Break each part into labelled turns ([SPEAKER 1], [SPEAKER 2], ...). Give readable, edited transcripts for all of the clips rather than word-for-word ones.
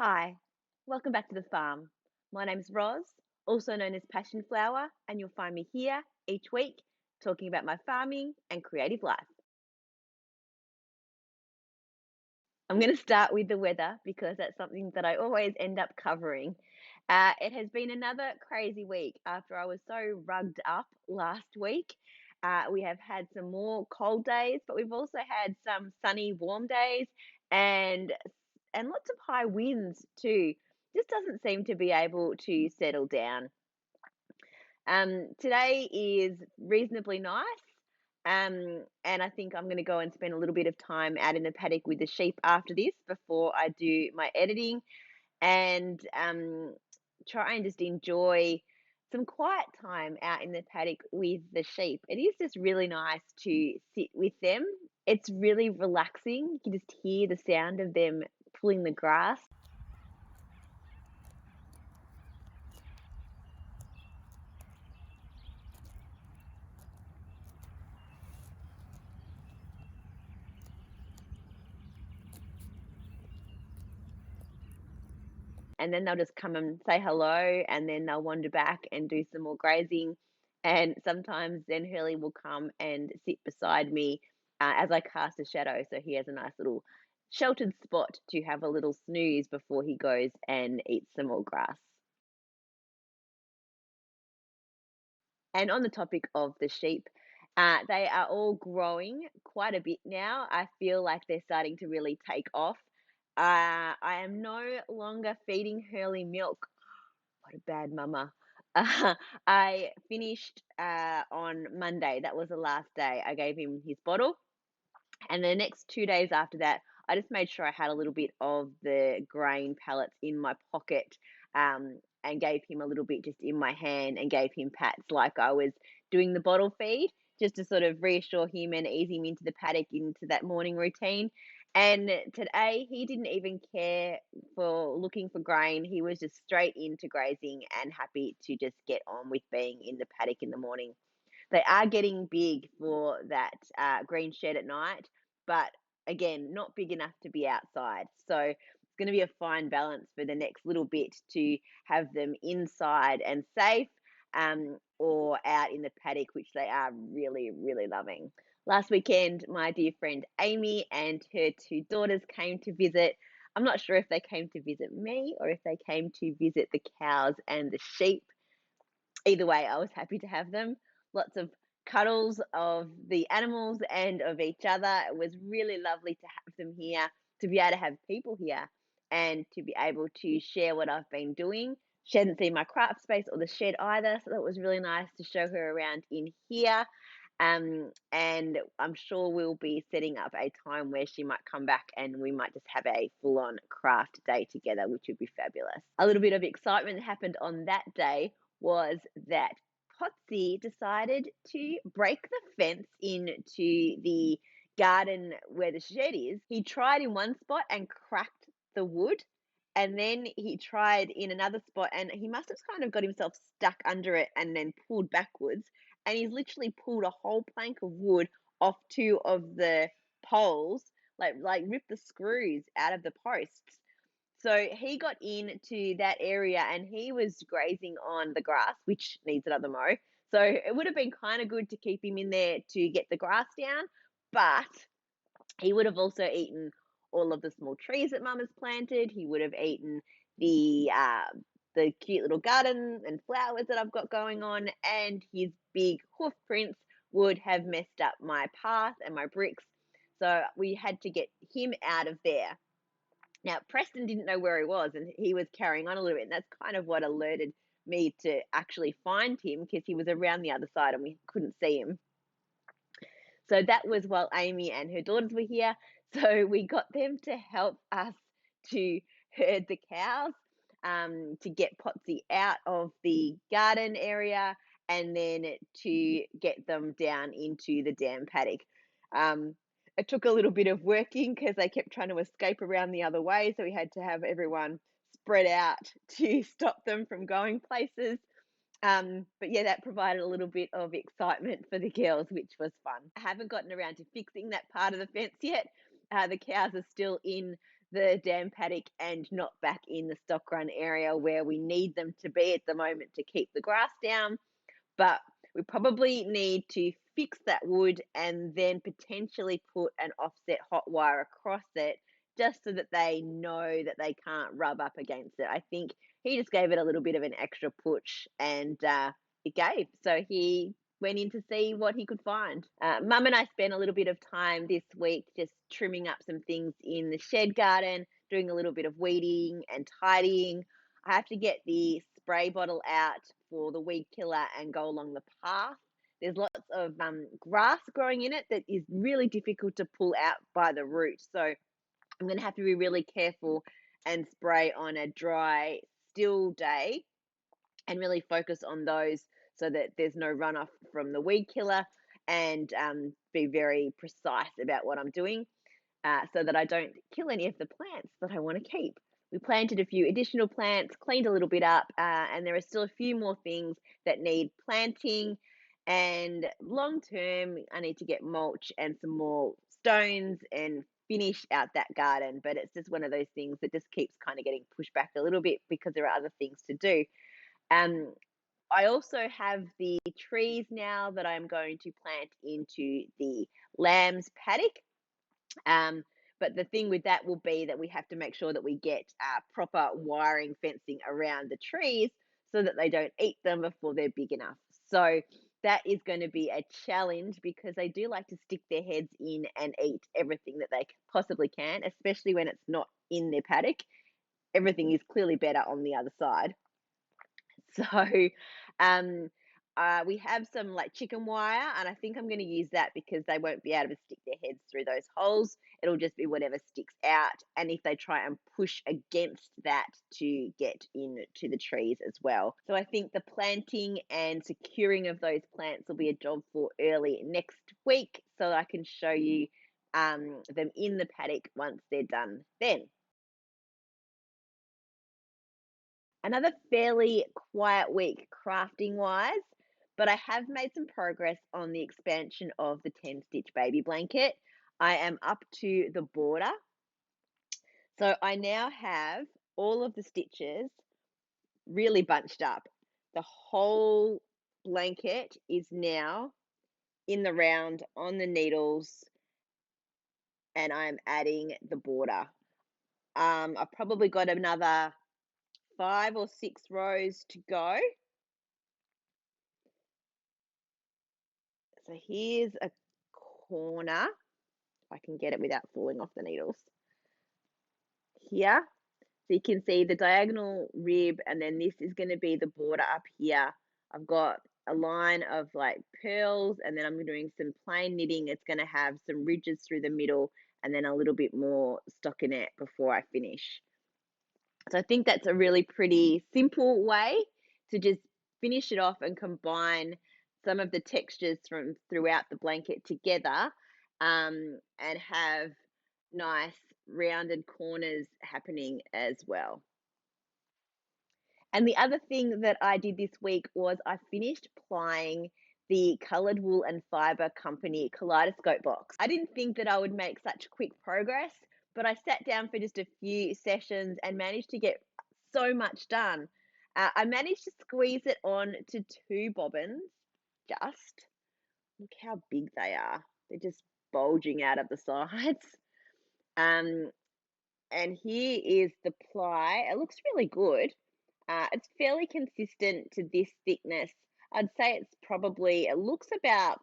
[SPEAKER 1] Hi, welcome back to the farm. My name's Roz, also known as Passion Flower, and you'll find me here each week talking about my farming and creative life. I'm going to start with the weather because that's something that I always end up covering. It has been another crazy week after I was so rugged up last week. We have had some more cold days, but we've also had some sunny, warm days and lots of high winds too. Just doesn't seem to be able to settle down. Today is reasonably nice. And I think I'm going to go and spend a little bit of time out in the paddock with the sheep after this before I do my editing and try and just enjoy some quiet time out in the paddock with the sheep. It is just really nice to sit with them. It's really relaxing. You can just hear the sound of them pulling the grass. And then they'll just come and say hello, and then they'll wander back and do some more grazing. And sometimes then Hurley will come and sit beside me as I cast a shadow. So he has a nice little sheltered spot to have a little snooze before he goes and eats some more grass. And on the topic of the sheep, they are all growing quite a bit now. I feel like they're starting to really take off. I am no longer feeding Hurley milk. What a bad mama. I finished on Monday. That was the last day. I gave him his bottle. And the next 2 days after that, I just made sure I had a little bit of the grain pellets in my pocket and gave him a little bit just in my hand and gave him pats like I was doing the bottle feed, just to sort of reassure him and ease him into the paddock, into that morning routine. And today, he didn't even care for looking for grain. He was just straight into grazing and happy to just get on with being in the paddock in the morning. They are getting big for that green shed at night, but again, not big enough to be outside. So it's going to be a fine balance for the next little bit to have them inside and safe, or out in the paddock, which they are really, really loving. Last weekend, my dear friend Amy and her two daughters came to visit. I'm not sure if they came to visit me or if they came to visit the cows and the sheep. Either way, I was happy to have them. Lots of cuddles of the animals and of each other. It was really lovely to have them here, to be able to have people here and to be able to share what I've been doing. She hadn't seen my craft space or the shed either, so that was really nice to show her around in here. And I'm sure we'll be setting up a time where she might come back and we might just have a full on craft day together, which would be fabulous. A little bit of excitement happened on that day was that Potsy decided to break the fence into the garden where the shed is. He tried in one spot and cracked the wood. And then he tried in another spot and he must have kind of got himself stuck under it and then pulled backwards. And he's literally pulled a whole plank of wood off two of the poles, like ripped the screws out of the posts. So he got into that area and he was grazing on the grass, which needs another mow. So it would have been kind of good to keep him in there to get the grass down, but he would have also eaten all of the small trees that Mum has planted. He would have eaten the cute little garden and flowers that I've got going on, and his big hoof prints would have messed up my path and my bricks. So we had to get him out of there. Now, Preston didn't know where he was and he was carrying on a little bit. And that's kind of what alerted me to actually find him because he was around the other side and we couldn't see him. So that was while Amy and her daughters were here. So we got them to help us to herd the cows, to get Potsy out of the garden area and then to get them down into the dam paddock. It took a little bit of working because they kept trying to escape around the other way. So we had to have everyone spread out to stop them from going places. But yeah, that provided a little bit of excitement for the girls, which was fun. I haven't gotten around to fixing that part of the fence yet. The cows are still in the dam paddock and not back in the stock run area where we need them to be at the moment to keep the grass down. But we probably need to fix that wood and then potentially put an offset hot wire across it just so that they know that they can't rub up against it. I think he just gave it a little bit of an extra push and it gave. So he went in to see what he could find. Mum and I spent a little bit of time this week just trimming up some things in the shed garden, doing a little bit of weeding and tidying. I have to get the spray bottle out for the weed killer and go along the path. There's lots of grass growing in it that is really difficult to pull out by the root. So I'm going to have to be really careful and spray on a dry, still day and really focus on those so that there's no runoff from the weed killer and be very precise about what I'm doing so that I don't kill any of the plants that I want to keep. We planted a few additional plants, cleaned a little bit up, and there are still a few more things that need planting. And long term, I need to get mulch and some more stones and finish out that garden. But it's just one of those things that just keeps kind of getting pushed back a little bit because there are other things to do. Um, I also have the trees now that I'm going to plant into the lamb's paddock. Um, but the thing with that will be that we have to make sure that we get proper wiring fencing around the trees so that they don't eat them before they're big enough. So that is going to be a challenge because they do like to stick their heads in and eat everything that they possibly can, especially when it's not in their paddock. Everything is clearly better on the other side. So, um, we have some like chicken wire, and I think I'm going to use that because they won't be able to stick their heads through those holes. It'll just be whatever sticks out, and if they try and push against that to get into the trees as well. So I think the planting and securing of those plants will be a job for early next week, so that I can show you them in the paddock once they're done then. Another fairly quiet week crafting wise, but I have made some progress on the expansion of the 10 stitch baby blanket. I am up to the border. So I now have all of the stitches really bunched up. The whole blanket is now in the round on the needles and I'm adding the border. I've probably got another 5 or 6 rows to go. So here's a corner, if I can get it without falling off the needles. Here, so you can see the diagonal rib, and then this is going to be the border up here. I've got a line of like pearls, and then I'm doing some plain knitting. It's going to have some ridges through the middle, and then a little bit more stockinette before I finish. So I think that's a really pretty simple way to just finish it off and combine some of the textures from throughout the blanket together and have nice rounded corners happening as well. And the other thing that I did this week was I finished plying the Coloured Wool and Fibre Company kaleidoscope box. I didn't think that I would make such quick progress, but I sat down for just a few sessions and managed to get so much done. I managed to squeeze it on to 2 bobbins, just. Look how big they are. They're just bulging out of the sides. Um, and here is the ply. It looks really good. It's fairly consistent to this thickness. I'd say it's probably, it looks about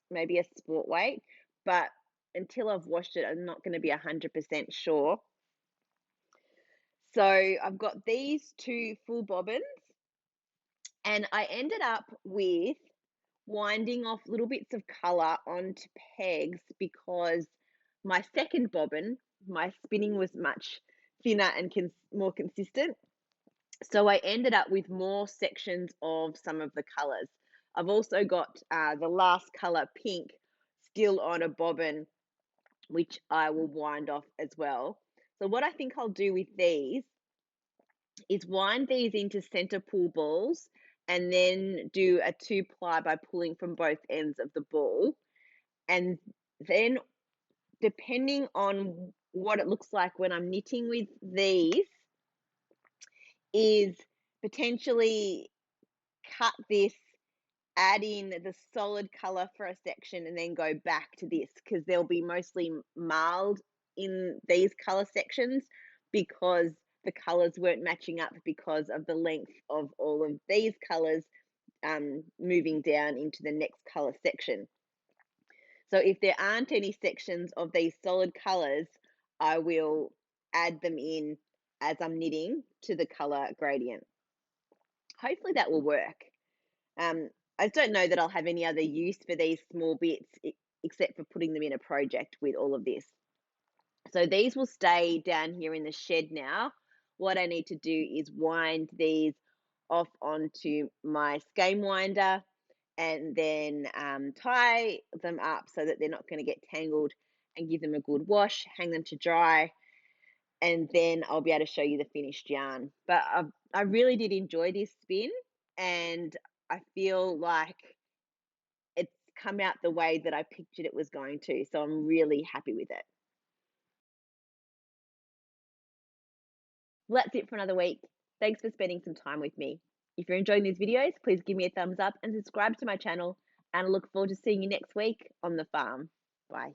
[SPEAKER 1] maybe a sport weight, but until I've washed it, I'm not going to be 100% sure. So I've got these 2 full bobbins, and I ended up with winding off little bits of colour onto pegs because my second bobbin, my spinning was much thinner and more consistent. So I ended up with more sections of some of the colours. I've also got the last colour, pink, still on a bobbin, which I will wind off as well. So what I think I'll do with these is wind these into centre pull balls and then do a 2-ply by pulling from both ends of the ball. And then depending on what it looks like when I'm knitting with these is potentially cut this, add in the solid color for a section, and then go back to this because they'll be mostly marled in these color sections because the colors weren't matching up because of the length of all of these colors moving down into the next color section. So if there aren't any sections of these solid colors, I will add them in as I'm knitting to the color gradient. Hopefully that will work. I don't know that I'll have any other use for these small bits except for putting them in a project with all of this. So these will stay down here in the shed now. What I need to do is wind these off onto my skein winder and then tie them up so that they're not going to get tangled, and give them a good wash, hang them to dry, and then I'll be able to show you the finished yarn. But I really did enjoy this spin, and I feel like it's come out the way that I pictured it was going to. So I'm really happy with it. Well, that's it for another week. Thanks for spending some time with me. If you're enjoying these videos, please give me a thumbs up and subscribe to my channel. And I look forward to seeing you next week on the farm. Bye.